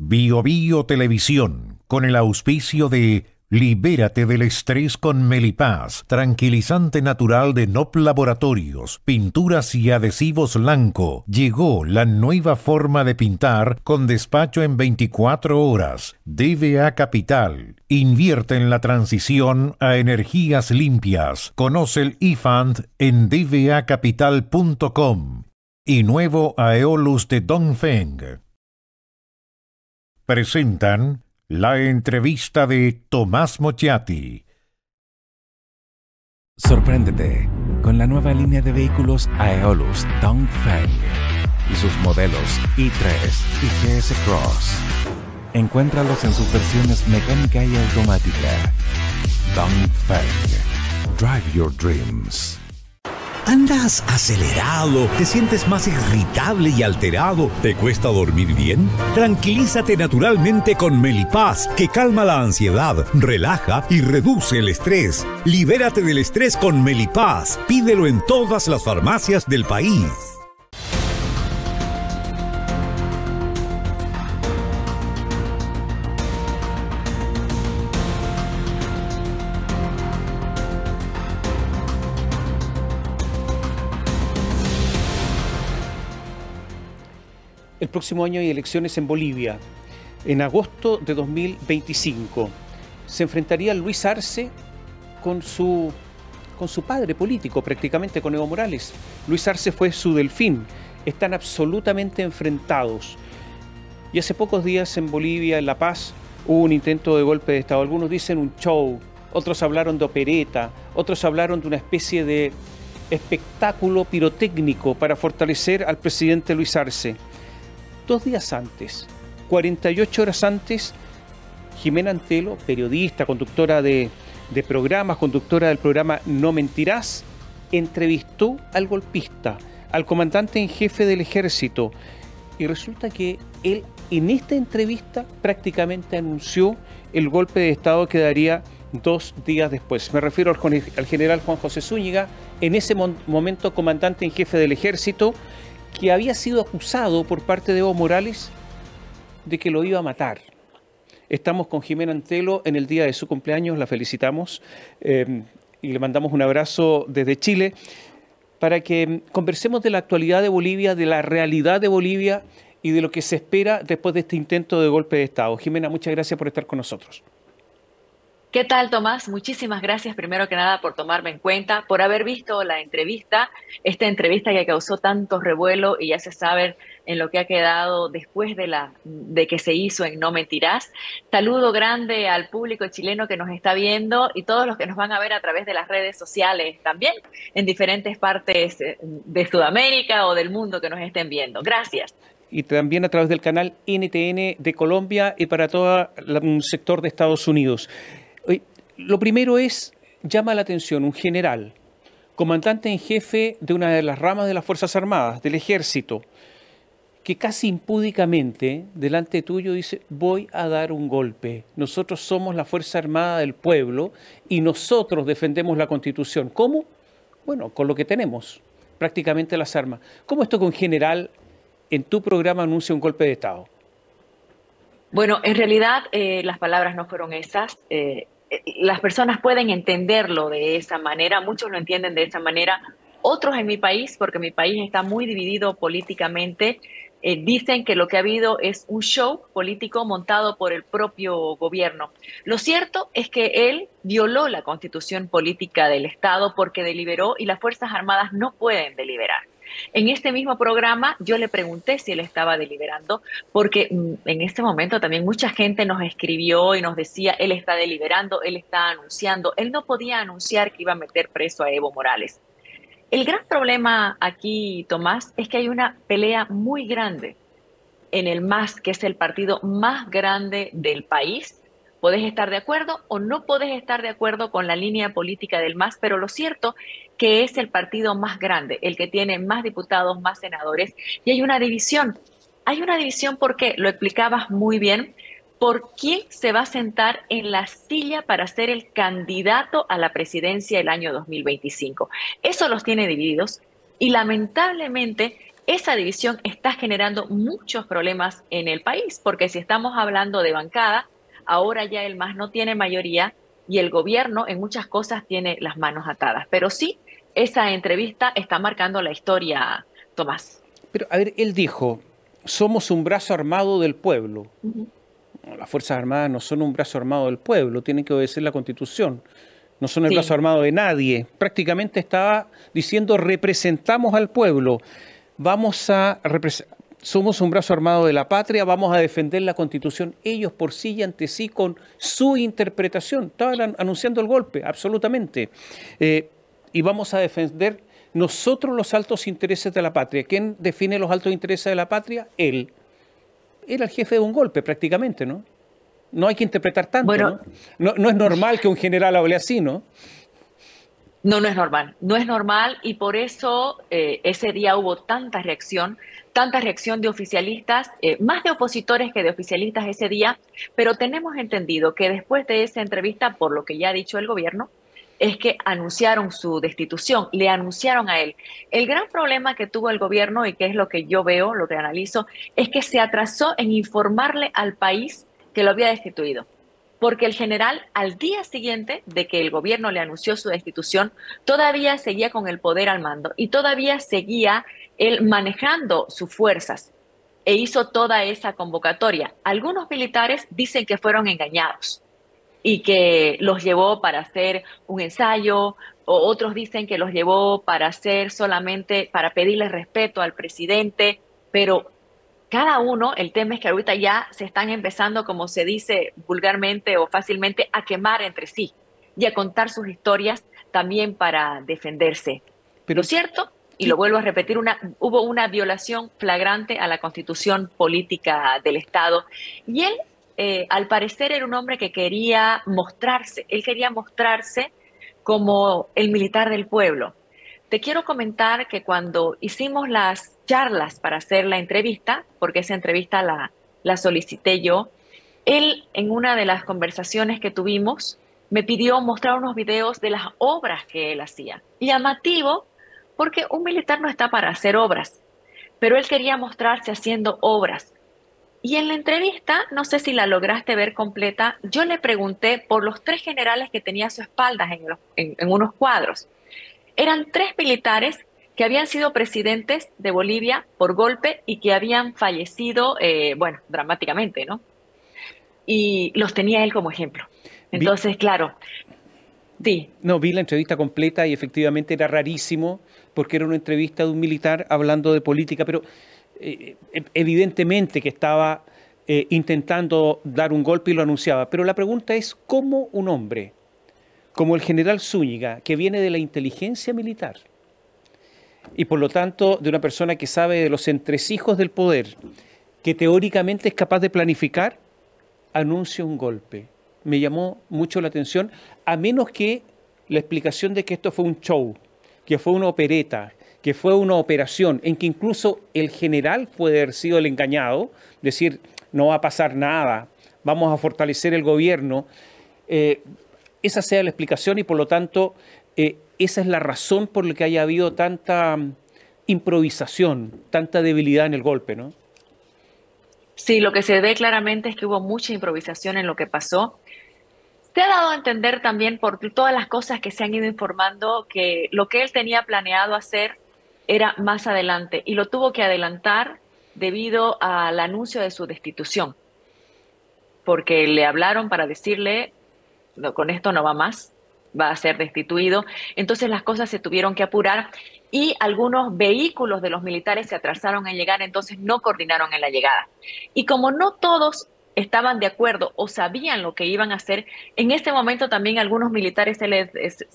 Bio Bio Televisión, con el auspicio de Libérate del estrés con Melipaz, tranquilizante natural de NOP Laboratorios, pinturas y adhesivos Lanco. Llegó la nueva forma de pintar con despacho en 24 horas. DVA Capital. Invierte en la transición a energías limpias. Conoce el eFund en dvacapital.com. Y nuevo Aeolus de Dongfeng. Presentan la entrevista de Tomás Mochiati. Sorpréndete con la nueva línea de vehículos Aeolus Dongfeng y sus modelos i3 y GS Cross. Encuéntralos en sus versiones mecánica y automática. Dongfeng. Drive your dreams. ¿Andas acelerado? ¿Te sientes más irritable y alterado? ¿Te cuesta dormir bien? Tranquilízate naturalmente con Melipaz, que calma la ansiedad, relaja y reduce el estrés. Libérate del estrés con Melipaz. Pídelo en todas las farmacias del país. El próximo año hay elecciones en Bolivia. En agosto de 2025 se enfrentaría Luis Arce con su padre político, prácticamente con Evo Morales. Luis Arce fue su delfín. Están absolutamente enfrentados. Y hace pocos días en Bolivia, en La Paz, hubo un intento de golpe de Estado. Algunos dicen un show, otros hablaron de opereta, otros hablaron de una especie de espectáculo pirotécnico para fortalecer al presidente Luis Arce. 2 días antes, 48 horas antes, Jimena Antelo, periodista, conductora de programas, conductora del programa No Mentirás, entrevistó al golpista, al comandante en jefe del ejército. Y resulta que él, en esta entrevista, prácticamente anunció el golpe de Estado que daría 2 días después. Me refiero al general Juan José Zúñiga, en ese momento comandante en jefe del ejército, que había sido acusado por parte de Evo Morales de que lo iba a matar. Estamos con Jimena Antelo en el día de su cumpleaños, la felicitamos y le mandamos un abrazo desde Chile para que conversemos de la actualidad de Bolivia, de la realidad de Bolivia y de lo que se espera después de este intento de golpe de Estado. Jimena, muchas gracias por estar con nosotros. ¿Qué tal, Tomás? Muchísimas gracias, primero que nada, por tomarme en cuenta, por haber visto la entrevista, esta entrevista que causó tanto revuelo y ya se sabe en lo que ha quedado después de que se hizo en No Mentirás. Saludo grande al público chileno que nos está viendo y todos los que nos van a ver a través de las redes sociales también, en diferentes partes de Sudamérica o del mundo que nos estén viendo. Gracias. Y también a través del canal NTN de Colombia y para todo un sector de Estados Unidos. Lo primero es, llama la atención, un general, comandante en jefe de una de las ramas de las Fuerzas Armadas, del Ejército, que casi impúdicamente, delante tuyo, dice, voy a dar un golpe. Nosotros somos la Fuerza Armada del pueblo y nosotros defendemos la Constitución. ¿Cómo? Bueno, con lo que tenemos, prácticamente las armas. ¿Cómo esto que un general en tu programa anuncia un golpe de Estado? Bueno, en realidad las palabras no fueron esas. Las personas pueden entenderlo de esa manera, muchos lo entienden de esa manera, otros en mi país, porque mi país está muy dividido políticamente, dicen que lo que ha habido es un show político montado por el propio gobierno. Lo cierto es que él violó la constitución política del Estado porque deliberó y las Fuerzas Armadas no pueden deliberar. En este mismo programa yo le pregunté si él estaba deliberando, porque en este momento también mucha gente nos escribió y nos decía, él está deliberando, él está anunciando. Él no podía anunciar que iba a meter preso a Evo Morales. El gran problema aquí, Tomás, es que hay una pelea muy grande en el MAS, que es el partido más grande del país. Podés estar de acuerdo o no podés estar de acuerdo con la línea política del MAS, pero lo cierto que es el partido más grande, el que tiene más diputados, más senadores, y hay una división. Hay una división porque, lo explicabas muy bien, por quién se va a sentar en la silla para ser el candidato a la presidencia el año 2025. Eso los tiene divididos y lamentablemente esa división está generando muchos problemas en el país, porque si estamos hablando de bancada, ahora ya el MAS no tiene mayoría y el gobierno en muchas cosas tiene las manos atadas. Pero sí, esa entrevista está marcando la historia, Tomás. Pero, a ver, él dijo, somos un brazo armado del pueblo. Las Fuerzas Armadas no son un brazo armado del pueblo, tienen que obedecer la Constitución. No son el brazo armado de nadie. Prácticamente estaba diciendo, representamos al pueblo. Somos un brazo armado de la patria, vamos a defender la Constitución, ellos por sí y ante sí con su interpretación. Estaban anunciando el golpe, absolutamente. Y vamos a defender nosotros los altos intereses de la patria. ¿Quién define los altos intereses de la patria? Él. Era el jefe de un golpe, prácticamente, ¿no? No hay que interpretar tanto, bueno, ¿no? No es normal que un general hable así, ¿no? No, no es normal. No es normal y por eso ese día hubo tanta reacción de oficialistas, más de opositores que de oficialistas ese día, pero tenemos entendido que después de esa entrevista, por lo que ya ha dicho el gobierno, es que anunciaron su destitución, le anunciaron a él. El gran problema que tuvo el gobierno, y que es lo que yo veo, lo que analizo, es que se atrasó en informarle al país que lo había destituido. Porque el general, al día siguiente de que el gobierno le anunció su destitución, todavía seguía con el poder al mando y todavía seguía él manejando sus fuerzas e hizo toda esa convocatoria. Algunos militares dicen que fueron engañados y que los llevó para hacer un ensayo, o otros dicen que los llevó para hacer solamente, para pedirle respeto al presidente, pero cada uno, el tema es que ahorita ya se están empezando, como se dice vulgarmente o fácilmente, a quemar entre sí y a contar sus historias también para defenderse. Pero lo cierto, y lo vuelvo a repetir, hubo una violación flagrante a la Constitución política del Estado. Y él, al parecer, era un hombre que quería mostrarse. Él quería mostrarse como el militar del pueblo. Te quiero comentar que cuando hicimos las charlas para hacer la entrevista, porque esa entrevista la solicité yo, él en una de las conversaciones que tuvimos me pidió mostrar unos videos de las obras que él hacía. Llamativo, porque un militar no está para hacer obras, pero él quería mostrarse haciendo obras. Y en la entrevista, no sé si la lograste ver completa, yo le pregunté por los 3 generales que tenía a su espalda en unos cuadros. Eran 3 militares que habían sido presidentes de Bolivia por golpe y que habían fallecido, bueno, dramáticamente, ¿no? Y los tenía él como ejemplo. Entonces, claro, sí. No, vi la entrevista completa y efectivamente era rarísimo porque era una entrevista de un militar hablando de política, pero evidentemente que estaba intentando dar un golpe y lo anunciaba. Pero la pregunta es, ¿cómo un hombre como el general Zúñiga, que viene de la inteligencia militar y por lo tanto de una persona que sabe de los entresijos del poder, que teóricamente es capaz de planificar, anuncia un golpe? Me llamó mucho la atención, a menos que la explicación de que esto fue un show, que fue una opereta, que fue una operación, en que incluso el general puede haber sido el engañado, decir, no va a pasar nada, vamos a fortalecer el gobierno. Esa sea la explicación y por lo tanto esa es la razón por la que haya habido tanta improvisación, tanta debilidad en el golpe, ¿no? Sí, lo que se ve claramente es que hubo mucha improvisación en lo que pasó. Se ha dado a entender también por todas las cosas que se han ido informando que lo que él tenía planeado hacer era más adelante y lo tuvo que adelantar debido al anuncio de su destitución, porque le hablaron para decirle, no, con esto no va más, va a ser destituido. Entonces las cosas se tuvieron que apurar y algunos vehículos de los militares se atrasaron en llegar, entonces no coordinaron en la llegada. Y como no todos estaban de acuerdo o sabían lo que iban a hacer, en este momento también algunos militares se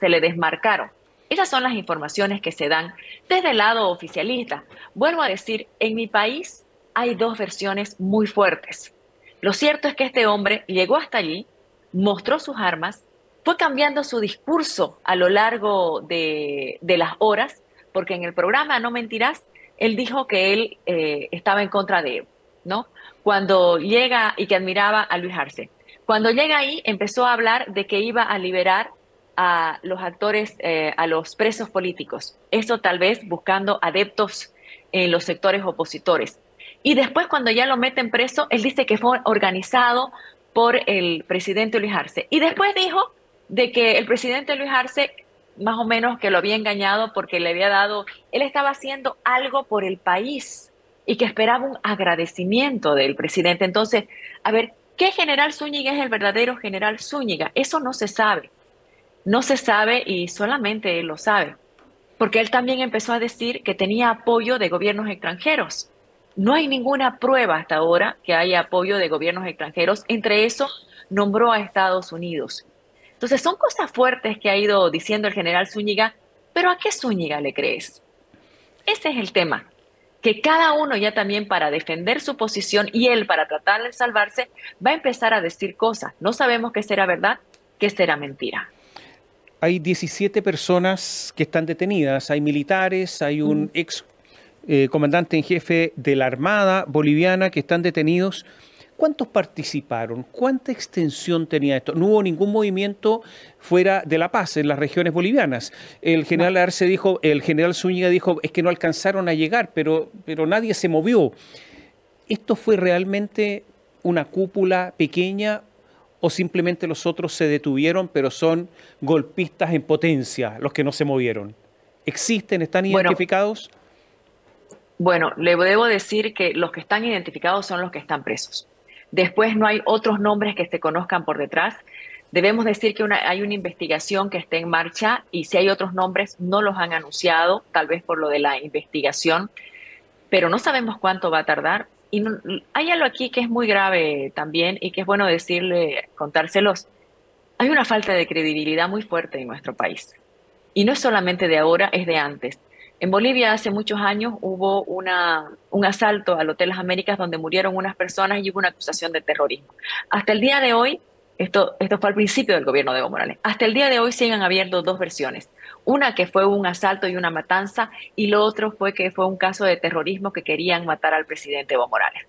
le desmarcaron. Esas son las informaciones que se dan desde el lado oficialista. Vuelvo a decir, en mi país hay 2 versiones muy fuertes. Lo cierto es que este hombre llegó hasta allí, mostró sus armas, fue cambiando su discurso a lo largo de las horas, porque en el programa No Mentirás, él dijo que él estaba en contra de Evo, ¿no? Cuando llega y que admiraba a Luis Arce. Cuando llega ahí, empezó a hablar de que iba a liberar a los actores, a los presos políticos. Eso tal vez buscando adeptos en los sectores opositores. Y después, cuando ya lo meten preso, él dice que fue organizado por el presidente Luis Arce. Y después dijo de que el presidente Luis Arce, más o menos, que lo había engañado porque le había dado, él estaba haciendo algo por el país y que esperaba un agradecimiento del presidente. Entonces, a ver, ¿qué general Zúñiga es el verdadero general Zúñiga? Eso no se sabe. No se sabe y solamente él lo sabe. Porque él también empezó a decir que tenía apoyo de gobiernos extranjeros. No hay ninguna prueba hasta ahora que haya apoyo de gobiernos extranjeros. Entre eso, nombró a Estados Unidos. Entonces, son cosas fuertes que ha ido diciendo el general Zúñiga, pero ¿a qué Zúñiga le crees? Ese es el tema, que cada uno ya también para defender su posición y él para tratar de salvarse va a empezar a decir cosas. No sabemos qué será verdad, qué será mentira. Hay 17 personas que están detenidas, hay militares, hay un ex comandante en jefe de la Armada boliviana que están detenidos. ¿Cuántos participaron? ¿Cuánta extensión tenía esto? No hubo ningún movimiento fuera de La Paz, en las regiones bolivianas. El general Arce dijo, el general Zúñiga dijo, es que no alcanzaron a llegar, pero nadie se movió. ¿Esto fue realmente una cúpula pequeña o simplemente los otros se detuvieron, pero son golpistas en potencia los que no se movieron? ¿Existen? ¿Están identificados? Bueno, le debo decir que los que están identificados son los que están presos. Después no hay otros nombres que se conozcan por detrás. Debemos decir que hay una investigación que está en marcha y si hay otros nombres no los han anunciado, tal vez por lo de la investigación, pero no sabemos cuánto va a tardar. Y no, hay algo aquí que es muy grave también y que es bueno decirle, contárselos. Hay una falta de credibilidad muy fuerte en nuestro país. Y no es solamente de ahora, es de antes. En Bolivia hace muchos años hubo un asalto al Hotel Las Américas donde murieron unas personas y hubo una acusación de terrorismo. Hasta el día de hoy, esto fue al principio del gobierno de Evo Morales, hasta el día de hoy siguen habiendo dos versiones. Una que fue un asalto y una matanza y lo otro fue que fue un caso de terrorismo que querían matar al presidente Evo Morales.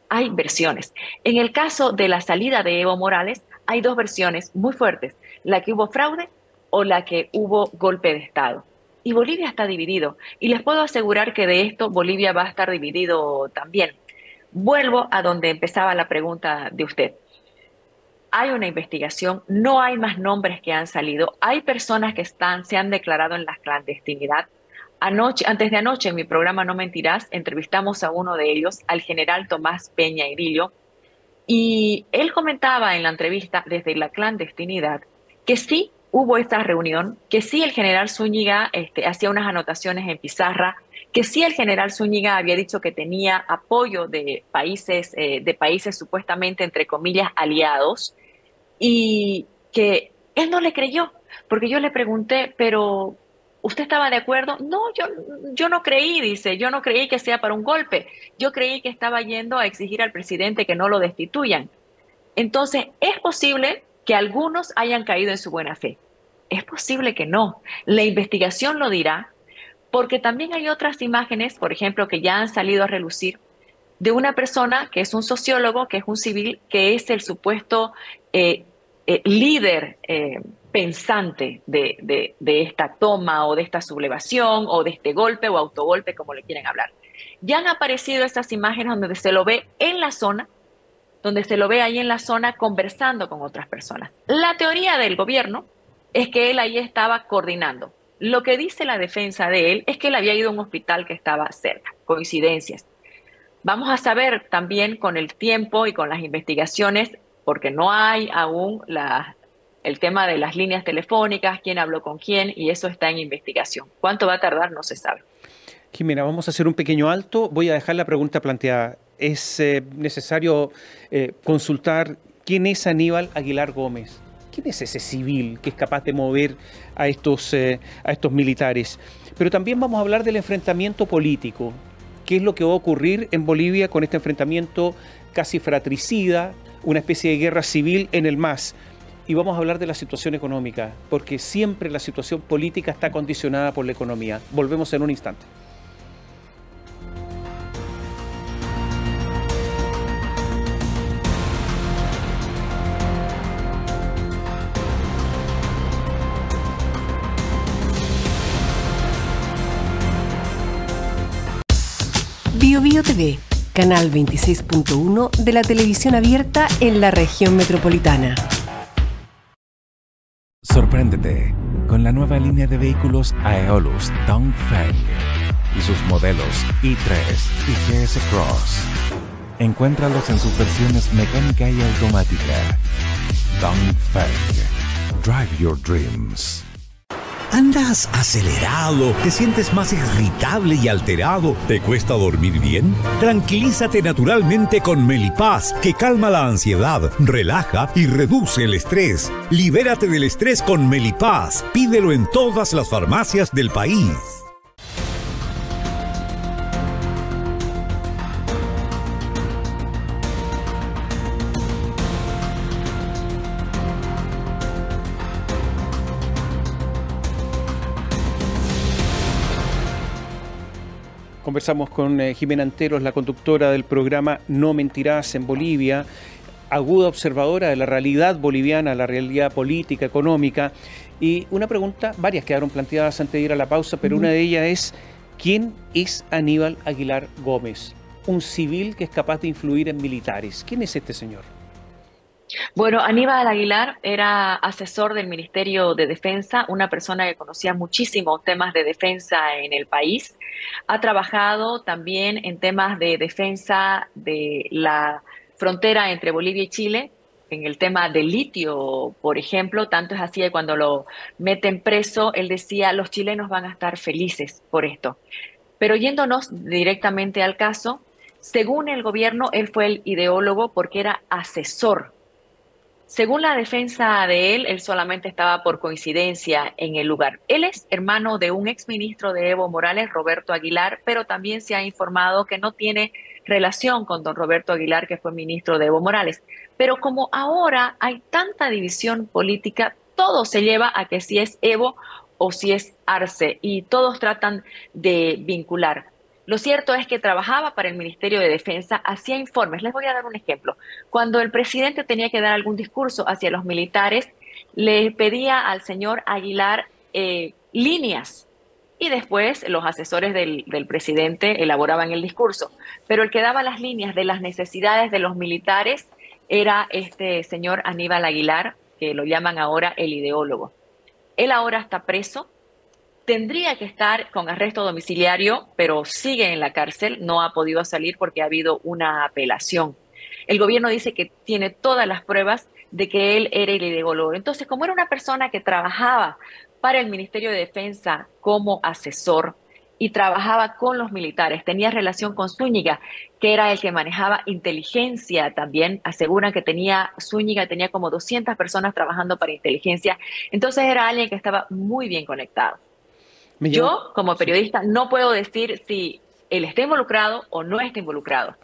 Hay versiones. En el caso de la salida de Evo Morales, hay dos versiones muy fuertes, la que hubo fraude o la que hubo golpe de Estado. Y Bolivia está dividido. Y les puedo asegurar que de esto Bolivia va a estar dividido también. Vuelvo a donde empezaba la pregunta de usted. Hay una investigación, no hay más nombres que han salido. Hay personas que se han declarado en la clandestinidad. Antes de anoche, en mi programa No Mentirás, entrevistamos a uno de ellos, al general Tomás Peña Irillo. Y él comentaba en la entrevista desde la clandestinidad que sí, hubo esta reunión, que sí el general Zúñiga hacía unas anotaciones en pizarra, que sí el general Zúñiga había dicho que tenía apoyo de países supuestamente, entre comillas, aliados, y que él no le creyó, porque yo le pregunté, pero ¿usted estaba de acuerdo? No, yo no creí, dice, yo no creí que sea para un golpe, yo creí que estaba yendo a exigir al presidente que no lo destituyan. Entonces, es posible que algunos hayan caído en su buena fe. Es posible que no. La investigación lo dirá, porque también hay otras imágenes, por ejemplo, que ya han salido a relucir, de una persona que es un sociólogo, que es un civil, que es el supuesto líder pensante de esta toma o de esta sublevación o de este golpe o autogolpe, como le quieren hablar. Ya han aparecido estas imágenes donde se lo ve en la zona, donde se lo ve ahí en la zona conversando con otras personas. La teoría del gobierno es que él ahí estaba coordinando. Lo que dice la defensa de él es que él había ido a un hospital que estaba cerca. Coincidencias. Vamos a saber también con el tiempo y con las investigaciones, porque no hay aún el tema de las líneas telefónicas, quién habló con quién, y eso está en investigación. ¿Cuánto va a tardar? No se sabe. Jimena, vamos a hacer un pequeño alto. Voy a dejar la pregunta planteada. Es necesario consultar quién es Aníbal Aguilar Gómez. ¿Quién es ese civil que es capaz de mover a estos militares? Pero también vamos a hablar del enfrentamiento político. ¿Qué es lo que va a ocurrir en Bolivia con este enfrentamiento casi fratricida, una especie de guerra civil en el MAS? Y vamos a hablar de la situación económica, porque siempre la situación política está condicionada por la economía. Volvemos en un instante. Bio TV, canal 26.1 de la televisión abierta en la región metropolitana. Sorpréndete con la nueva línea de vehículos Aeolus Dongfeng y sus modelos i3 y GS Cross. Encuéntralos en sus versiones mecánica y automática. Dongfeng. Drive your dreams. ¿Andas acelerado? ¿Te sientes más irritable y alterado? ¿Te cuesta dormir bien? Tranquilízate naturalmente con Melipaz, que calma la ansiedad, relaja y reduce el estrés. Libérate del estrés con Melipaz. Pídelo en todas las farmacias del país. Conversamos con Jimena Anteros, la conductora del programa No Mentirás en Bolivia, aguda observadora de la realidad boliviana, la realidad política, económica. Y una pregunta, varias quedaron planteadas antes de ir a la pausa, pero una de ellas es: ¿quién es Aníbal Aguilar Gómez? Un civil que es capaz de influir en militares. ¿Quién es este señor? Bueno, Aníbal Aguilar era asesor del Ministerio de Defensa, una persona que conocía muchísimos temas de defensa en el país. Ha trabajado también en temas de defensa de la frontera entre Bolivia y Chile, en el tema del litio, por ejemplo. Tanto es así que cuando lo meten preso, él decía: los chilenos van a estar felices por esto. Pero yéndonos directamente al caso, según el gobierno, él fue el ideólogo porque era asesor. Según la defensa de él solamente estaba por coincidencia en el lugar. Él es hermano de un exministro de Evo Morales, Roberto Aguilar, pero también se ha informado que no tiene relación con don Roberto Aguilar, que fue ministro de Evo Morales. Pero como ahora hay tanta división política, todo se lleva a que si es Evo o si es Arce, y todos tratan de vincular. Lo cierto es que trabajaba para el Ministerio de Defensa, hacía informes. Les voy a dar un ejemplo. Cuando el presidente tenía que dar algún discurso hacia los militares, le pedía al señor Aguilar líneas, y después los asesores del presidente elaboraban el discurso. Pero el que daba las líneas de las necesidades de los militares era este señor Aníbal Aguilar, que lo llaman ahora el ideólogo. Él ahora está preso. Tendría que estar con arresto domiciliario, pero sigue en la cárcel, no ha podido salir porque ha habido una apelación. El gobierno dice que tiene todas las pruebas de que él era el ideólogo. Entonces, como era una persona que trabajaba para el Ministerio de Defensa como asesor y trabajaba con los militares, tenía relación con Zúñiga, que era el que manejaba inteligencia también. Aseguran que Zúñiga tenía como 200 personas trabajando para inteligencia. Entonces era alguien que estaba muy bien conectado. Yo, como periodista, no puedo decir si él está involucrado o no está involucrado.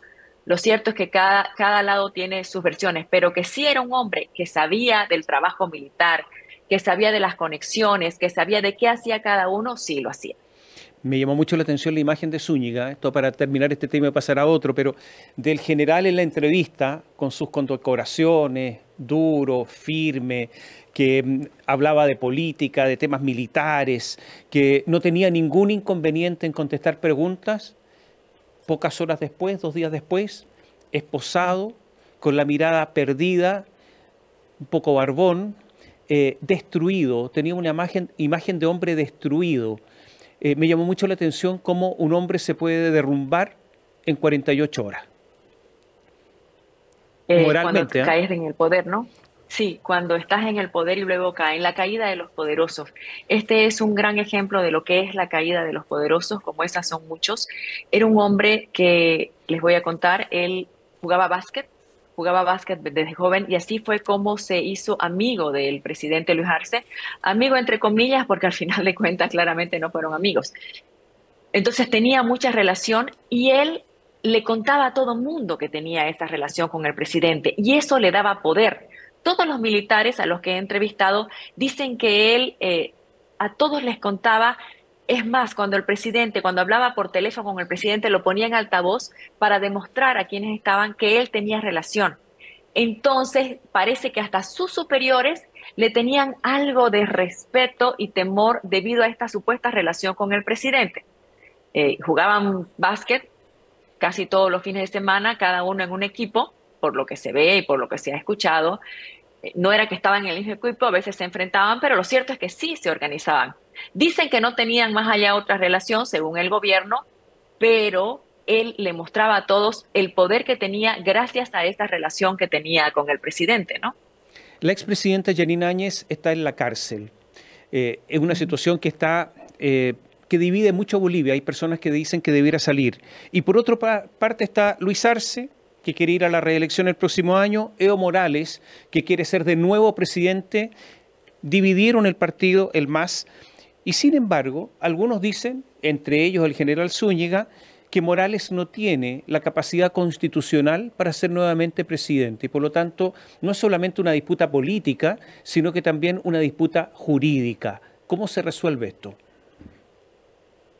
Lo cierto es que cada lado tiene sus versiones, pero que sí era un hombre que sabía del trabajo militar, que sabía de las conexiones, que sabía de qué hacía cada uno, sí lo hacía. Me llamó mucho la atención la imagen de Zúñiga, esto para terminar este tema y pasar a otro, pero del general en la entrevista, con sus condecoraciones, duro, firme, que hablaba de política, de temas militares, que no tenía ningún inconveniente en contestar preguntas. Pocas horas después, 2 días después, esposado, con la mirada perdida, un poco barbón, destruido, tenía una imagen de hombre destruido. Me llamó mucho la atención cómo un hombre se puede derrumbar en 48 horas. Moralmente. Cuando caes en el poder, ¿no? Sí, cuando estás en el poder y luego caen. La caída de los poderosos. Este es un gran ejemplo de lo que es la caída de los poderosos, como esas son muchos. Era un hombre que, les voy a contar, él jugaba básquet desde joven, y así fue como se hizo amigo del presidente Luis Arce. Amigo entre comillas, porque al final de cuentas claramente no fueron amigos. Entonces tenía mucha relación y él le contaba a todo mundo que tenía esa relación con el presidente, y eso le daba poder. Todos los militares a los que he entrevistado dicen que él a todos les contaba. Es más, cuando hablaba por teléfono con el presidente, lo ponía en altavoz para demostrar a quienes estaban que él tenía relación. Entonces, parece que hasta sus superiores le tenían algo de respeto y temor debido a esta supuesta relación con el presidente. Jugaban básquet, casi todos los fines de semana, cada uno en un equipo, por lo que se ve y por lo que se ha escuchado. No era que estaban en el mismo equipo, a veces se enfrentaban, pero lo cierto es que sí se organizaban. Dicen que no tenían más allá otra relación, según el gobierno, pero él le mostraba a todos el poder que tenía gracias a esta relación que tenía con el presidente, ¿no? La expresidenta Yanine Áñez está en la cárcel. Es una situación que está que divide mucho a Bolivia. Hay personas que dicen que debiera salir. Y por otra parte está Luis Arce, que quiere ir a la reelección el próximo año, Evo Morales, que quiere ser de nuevo presidente. Dividieron el partido, el MAS, y sin embargo, algunos dicen, entre ellos el general Zúñiga, que Morales no tiene la capacidad constitucional para ser nuevamente presidente y por lo tanto no es solamente una disputa política, sino que también una disputa jurídica. ¿Cómo se resuelve esto?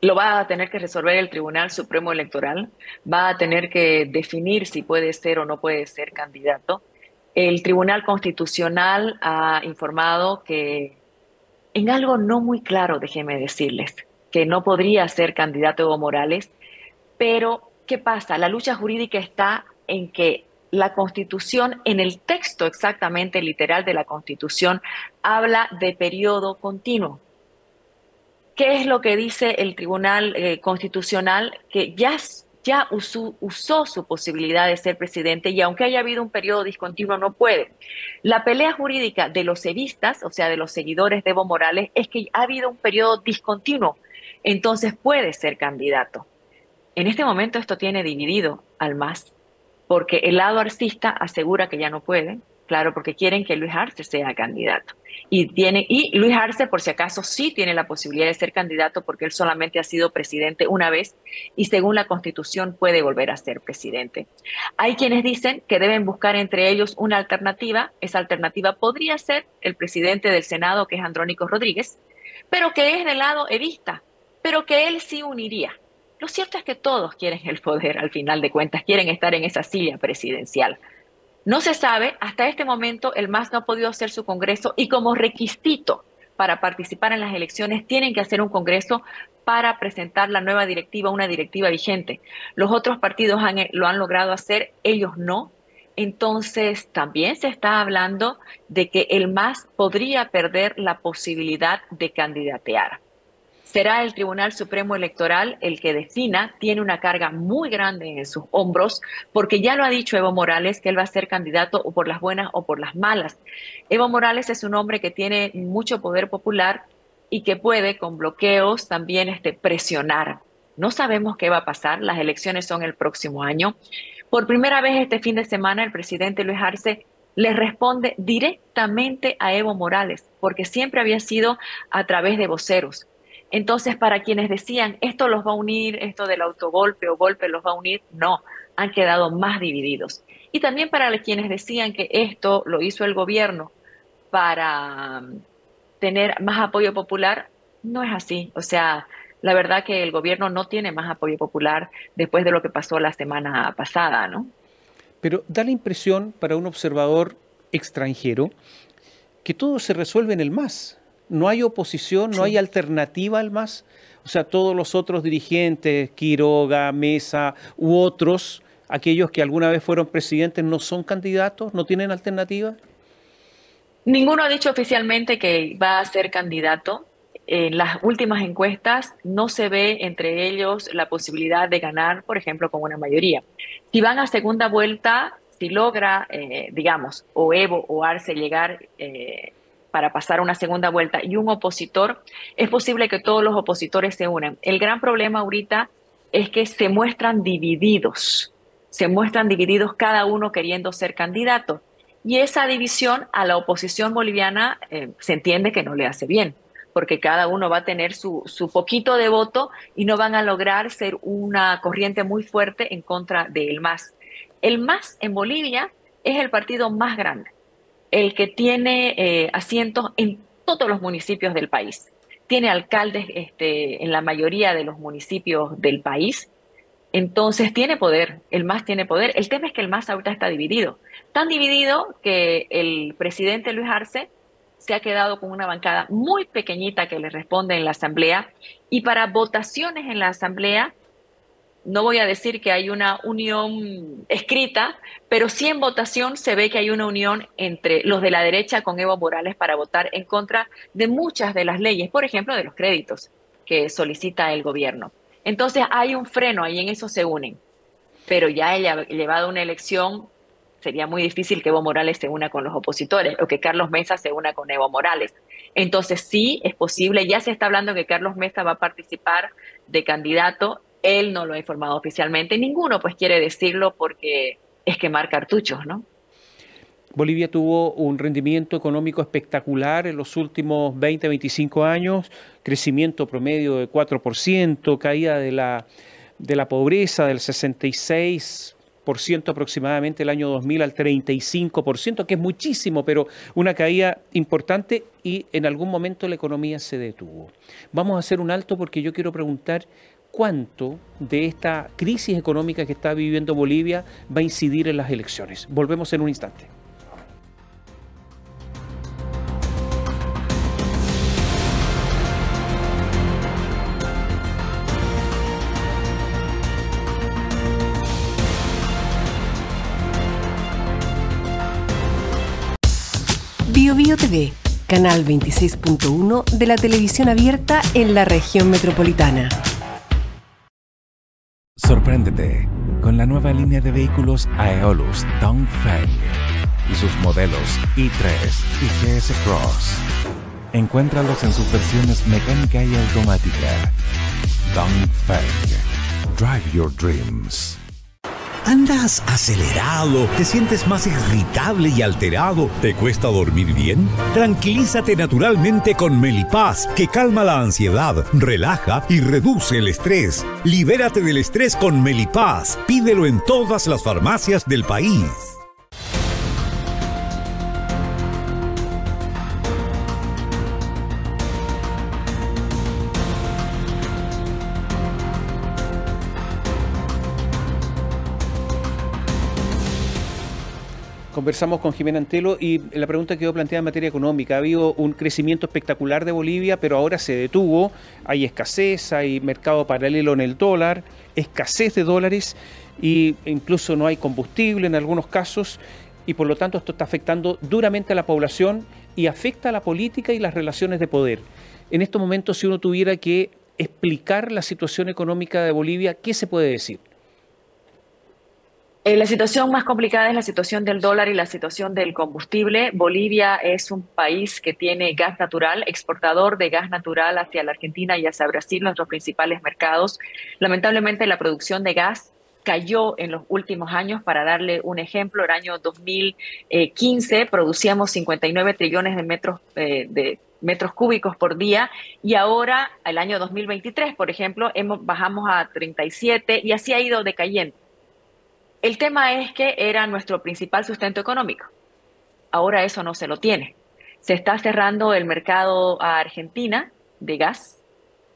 Lo va a tener que resolver el Tribunal Supremo Electoral, va a tener que definir si puede ser o no puede ser candidato. El Tribunal Constitucional ha informado que en algo no muy claro, déjenme decirles, que no podría ser candidato Evo Morales. Pero, ¿qué pasa? La lucha jurídica está en que la Constitución, en el texto exactamente literal de la Constitución, habla de periodo continuo. ¿Qué es lo que dice el Tribunal Constitucional? Que ya usó su posibilidad de ser presidente y aunque haya habido un periodo discontinuo, no puede. La pelea jurídica de los evistas, o sea, de los seguidores de Evo Morales, es que ha habido un periodo discontinuo, entonces puede ser candidato. En este momento esto tiene dividido al MAS, porque el lado arcista asegura que ya no puede, claro, porque quieren que Luis Arce sea candidato. Y Luis Arce, por si acaso, sí tiene la posibilidad de ser candidato porque él solamente ha sido presidente una vez y según la Constitución puede volver a ser presidente. Hay quienes dicen que deben buscar entre ellos una alternativa. Esa alternativa podría ser el presidente del Senado, que es Andrónico Rodríguez, pero que es del lado evista, pero que él sí uniría. Lo cierto es que todos quieren el poder, al final de cuentas, quieren estar en esa silla presidencial. No se sabe, hasta este momento el MAS no ha podido hacer su congreso y como requisito para participar en las elecciones tienen que hacer un congreso para presentar la nueva directiva, una directiva vigente. Los otros partidos lo han logrado hacer, ellos no. Entonces también se está hablando de que el MAS podría perder la posibilidad de candidatear. Será el Tribunal Supremo Electoral el que defina, tiene una carga muy grande en sus hombros, porque ya lo ha dicho Evo Morales, que él va a ser candidato o por las buenas o por las malas. Evo Morales es un hombre que tiene mucho poder popular y que puede, con bloqueos, también presionar. No sabemos qué va a pasar, las elecciones son el próximo año. Por primera vez este fin de semana, el presidente Luis Arce le responde directamente a Evo Morales, porque siempre había sido a través de voceros. Entonces, para quienes decían, esto los va a unir, esto del autogolpe o golpe los va a unir, no, han quedado más divididos. Y también para quienes decían que esto lo hizo el gobierno para tener más apoyo popular, no es así. O sea, la verdad que el gobierno no tiene más apoyo popular después de lo que pasó la semana pasada, ¿no? Pero da la impresión para un observador extranjero que todo se resuelve en el MAS. No hay oposición, no hay alternativa al MAS. O sea, todos los otros dirigentes, Quiroga, Mesa u otros, aquellos que alguna vez fueron presidentes, no son candidatos, no tienen alternativa. Ninguno ha dicho oficialmente que va a ser candidato. En las últimas encuestas no se ve entre ellos la posibilidad de ganar, por ejemplo, con una mayoría. Si van a segunda vuelta, si logra, digamos, o Evo o Arce llegar para pasar una segunda vuelta y un opositor, es posible que todos los opositores se unan. El gran problema ahorita es que se muestran divididos cada uno queriendo ser candidato. Y esa división a la oposición boliviana se entiende que no le hace bien, porque cada uno va a tener su poquito de voto y no van a lograr ser una corriente muy fuerte en contra del MAS. El MAS en Bolivia es el partido más grande, el que tiene asientos en todos los municipios del país. Tiene alcaldes en la mayoría de los municipios del país. Entonces tiene poder, el MAS tiene poder. El tema es que el MAS ahorita está dividido. Tan dividido que el presidente Luis Arce se ha quedado con una bancada muy pequeñita que le responde en la asamblea y para votaciones en la asamblea no voy a decir que hay una unión escrita, pero sí en votación se ve que hay una unión entre los de la derecha con Evo Morales para votar en contra de muchas de las leyes, por ejemplo, de los créditos que solicita el gobierno. Entonces hay un freno ahí, en eso se unen. Pero ya llevado una elección, sería muy difícil que Evo Morales se una con los opositores o que Carlos Mesa se una con Evo Morales. Entonces sí es posible, ya se está hablando que Carlos Mesa va a participar de candidato. Él no lo ha informado oficialmente, ninguno pues quiere decirlo porque es quemar cartuchos, ¿no? Bolivia tuvo un rendimiento económico espectacular en los últimos 20, 25 años, crecimiento promedio de 4%, caída de la pobreza del 66% aproximadamente el año 2000 al 35%, que es muchísimo, pero una caída importante, y en algún momento la economía se detuvo. Vamos a hacer un alto porque yo quiero preguntar cuánto de esta crisis económica que está viviendo Bolivia va a incidir en las elecciones. Volvemos en un instante. BioBio TV, canal 26.1 de la televisión abierta en la región metropolitana. Sorpréndete con la nueva línea de vehículos Aeolus Dongfeng y sus modelos i3 y GS Cross. Encuéntralos en sus versiones mecánica y automática. Dongfeng. Drive your dreams. ¿Andas acelerado? ¿Te sientes más irritable y alterado? ¿Te cuesta dormir bien? Tranquilízate naturalmente con Melipaz, que calma la ansiedad, relaja y reduce el estrés. Libérate del estrés con Melipaz. Pídelo en todas las farmacias del país. Conversamos con Jimena Antelo y la pregunta quedó planteada en materia económica. Ha habido un crecimiento espectacular de Bolivia, pero ahora se detuvo. Hay escasez, hay mercado paralelo en el dólar, escasez de dólares e incluso no hay combustible en algunos casos, y por lo tanto esto está afectando duramente a la población y afecta a la política y las relaciones de poder. En estos momentos, si uno tuviera que explicar la situación económica de Bolivia, ¿qué se puede decir? La situación más complicada es la situación del dólar y la situación del combustible. Bolivia es un país que tiene gas natural, exportador de gas natural hacia la Argentina y hacia Brasil, nuestros principales mercados. Lamentablemente la producción de gas cayó en los últimos años. Para darle un ejemplo, el año 2015 producíamos 59 trillones de metros cúbicos por día, y ahora, el año 2023, por ejemplo, bajamos a 37 y así ha ido decayendo. El tema es que era nuestro principal sustento económico. Ahora eso no se lo tiene. Se está cerrando el mercado a Argentina de gas,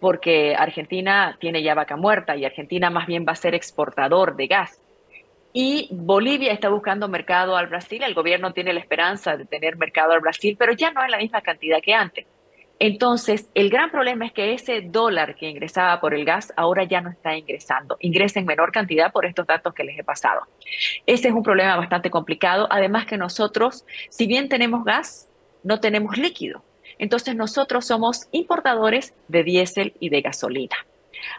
porque Argentina tiene ya vaca muerta y Argentina más bien va a ser exportador de gas. Y Bolivia está buscando mercado al Brasil. El gobierno tiene la esperanza de tener mercado al Brasil, pero ya no es la misma cantidad que antes. Entonces, el gran problema es que ese dólar que ingresaba por el gas ahora ya no está ingresando. Ingresa en menor cantidad por estos datos que les he pasado. Ese es un problema bastante complicado. Además que nosotros, si bien tenemos gas, no tenemos líquido. Entonces, nosotros somos importadores de diésel y de gasolina.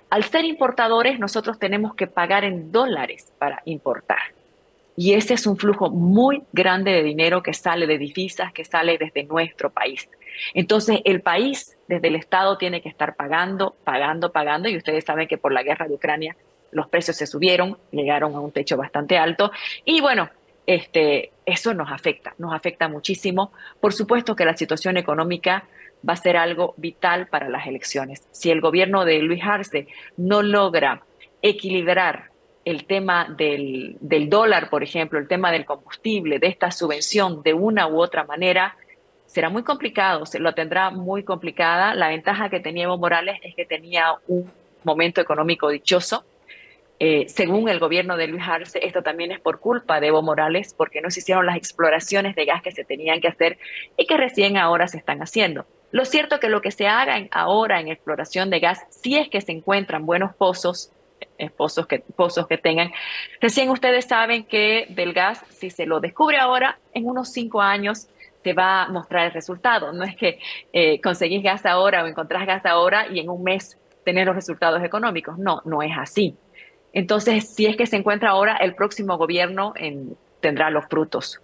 Al ser importadores, nosotros tenemos que pagar en dólares para importar. Y ese es un flujo muy grande de dinero que sale de divisas, que sale desde nuestro país. Entonces, el país, desde el Estado, tiene que estar pagando, y ustedes saben que por la guerra de Ucrania los precios se subieron, llegaron a un techo bastante alto, y bueno, eso nos afecta muchísimo. Por supuesto que la situación económica va a ser algo vital para las elecciones. Si el gobierno de Luis Arce no logra equilibrar el tema del dólar, por ejemplo, el tema del combustible, de esta subvención de una u otra manera, será muy complicado, se lo tendrá muy complicada. La ventaja que tenía Evo Morales es que tenía un momento económico dichoso. Según el gobierno de Luis Arce, esto también es por culpa de Evo Morales, porque no se hicieron las exploraciones de gas que se tenían que hacer y que recién ahora se están haciendo. Lo cierto es que lo que se haga ahora en exploración de gas, si es que se encuentran buenos pozos, pozos que tengan. Recién ustedes saben que del gas, si se lo descubre ahora, en unos 5 años te va a mostrar el resultado. No es que conseguís gas ahora o encontrás gas ahora y en un mes tenés los resultados económicos. No, no es así. Entonces, si es que se encuentra ahora, el próximo gobierno tendrá los frutos.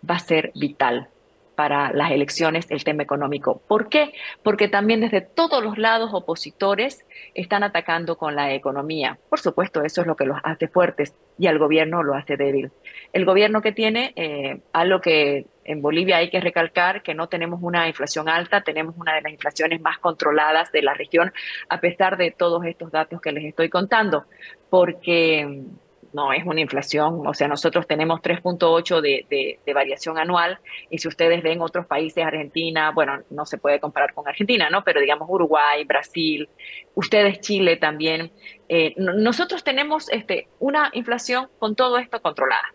Va a ser vital para las elecciones el tema económico. ¿Por qué? Porque también desde todos los lados opositores están atacando con la economía. Por supuesto, eso es lo que los hace fuertes y al gobierno lo hace débil. El gobierno que tiene, algo que en Bolivia hay que recalcar, que no tenemos una inflación alta, tenemos una de las inflaciones más controladas de la región, a pesar de todos estos datos que les estoy contando, porque no es una inflación, o sea, nosotros tenemos 3.8 de variación anual, y si ustedes ven otros países, Argentina, bueno, no se puede comparar con Argentina, ¿no? Pero digamos Uruguay, Brasil, ustedes Chile también, nosotros tenemos una inflación con todo esto controlada,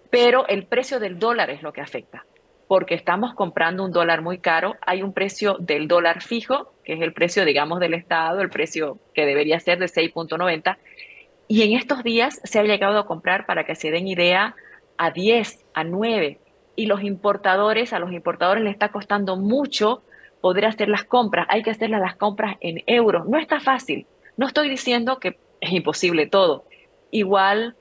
pero el precio del dólar es lo que afecta, porque estamos comprando un dólar muy caro, hay un precio del dólar fijo, que es el precio, digamos, del Estado, el precio que debería ser de 6.90, y en estos días se ha llegado a comprar, para que se den idea, a 10, a 9. Y a los importadores les está costando mucho poder hacer las compras. Hay que hacer las compras en euros. No está fácil. No estoy diciendo que es imposible todo. Igual,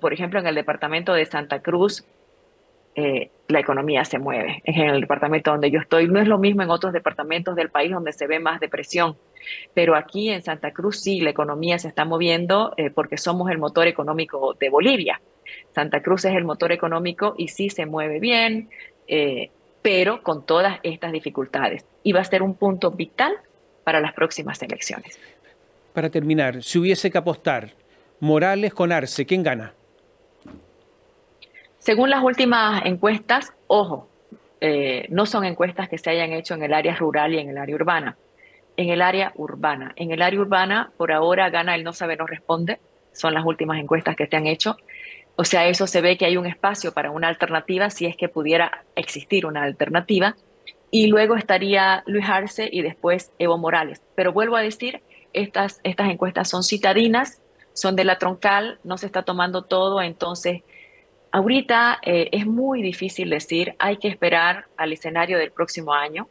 por ejemplo, en el departamento de Santa Cruz, la economía se mueve. En el departamento donde yo estoy, no es lo mismo en otros departamentos del país donde se ve más depresión. Pero aquí en Santa Cruz sí, la economía se está moviendo porque somos el motor económico de Bolivia. Santa Cruz es el motor económico y sí se mueve bien, pero con todas estas dificultades. Y va a ser un punto vital para las próximas elecciones. Para terminar, si hubiese que apostar, Morales con Arce, ¿quién gana? Según las últimas encuestas, ojo, no son encuestas que se hayan hecho en el área rural y en el área urbana. En el área urbana, por ahora gana el no sabe, no responde. Son las últimas encuestas que se han hecho. O sea, eso se ve que hay un espacio para una alternativa, si es que pudiera existir una alternativa. Y luego estaría Luis Arce y después Evo Morales. Pero vuelvo a decir, estas encuestas son citadinas, son de la troncal, no se está tomando todo. Entonces, ahorita es muy difícil decir, hay que esperar al escenario del próximo año.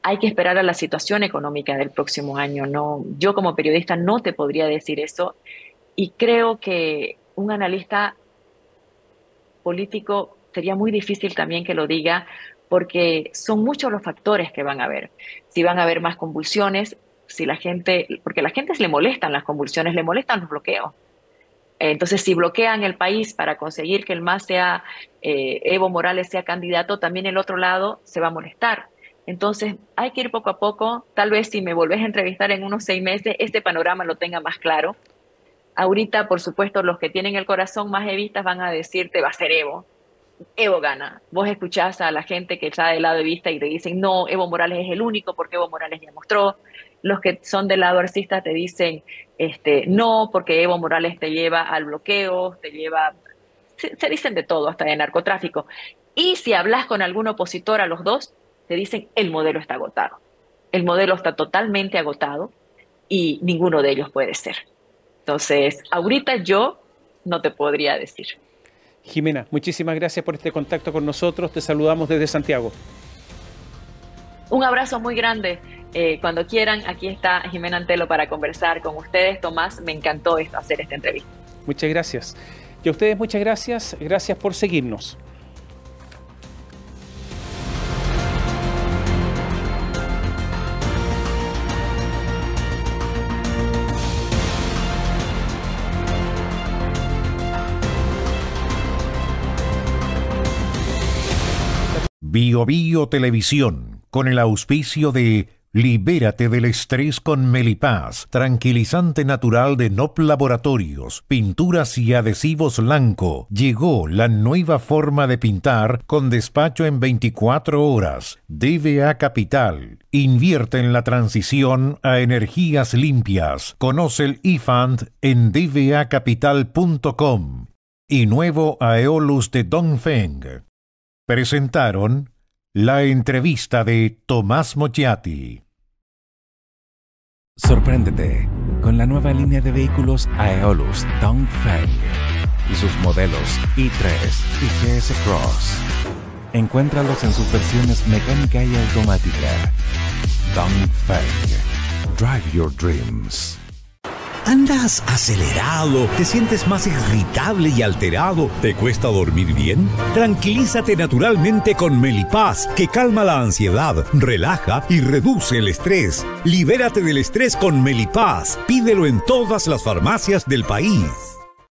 Hay que esperar a la situación económica del próximo año. No, yo como periodista no te podría decir eso, y creo que un analista político sería muy difícil también que lo diga, porque son muchos los factores que van a haber. Si van a haber más convulsiones, porque a la gente le molestan las convulsiones, le molestan los bloqueos. Entonces, si bloquean el país para conseguir que el MAS sea, Evo Morales sea candidato, también el otro lado se va a molestar. Entonces, hay que ir poco a poco. Tal vez si me volvés a entrevistar en unos 6 meses, este panorama lo tenga más claro. Ahorita, por supuesto, los que tienen el corazón más evistas van a decirte, va a ser Evo. Evo gana. Vos escuchás a la gente que está del lado evista y te dicen, no, Evo Morales es el único porque Evo Morales ya mostró. Los que son del lado arcista te dicen, no, porque Evo Morales te lleva al bloqueo, se dicen de todo, hasta de narcotráfico. Y si hablas con algún opositor a los dos, te dicen, el modelo está agotado. El modelo está totalmente agotado y ninguno de ellos puede ser. Entonces, ahorita yo no te podría decir. Jimena, muchísimas gracias por este contacto con nosotros. Te saludamos desde Santiago. Un abrazo muy grande. Cuando quieran, aquí está Jimena Antelo para conversar con ustedes. Tomás, me encantó hacer esta entrevista. Muchas gracias. Y a ustedes muchas gracias. Gracias por seguirnos. Bio Bio Televisión, con el auspicio de Libérate del estrés con Melipaz, tranquilizante natural de NOP Laboratorios, pinturas y adhesivos Lanco. Llegó la nueva forma de pintar con despacho en 24 horas. DVA Capital. Invierte en la transición a energías limpias. Conoce el eFund en dvacapital.com. Y nuevo Aeolus de Dongfeng. Presentaron la entrevista de Tomás Mochiati. Sorpréndete con la nueva línea de vehículos Aeolus Dongfeng y sus modelos i3 y GS Cross. Encuéntralos en sus versiones mecánica y automática. Dongfeng. Drive your dreams. ¿Andas acelerado? ¿Te sientes más irritable y alterado? ¿Te cuesta dormir bien? Tranquilízate naturalmente con Melipaz, que calma la ansiedad, relaja y reduce el estrés. Libérate del estrés con Melipaz. Pídelo en todas las farmacias del país.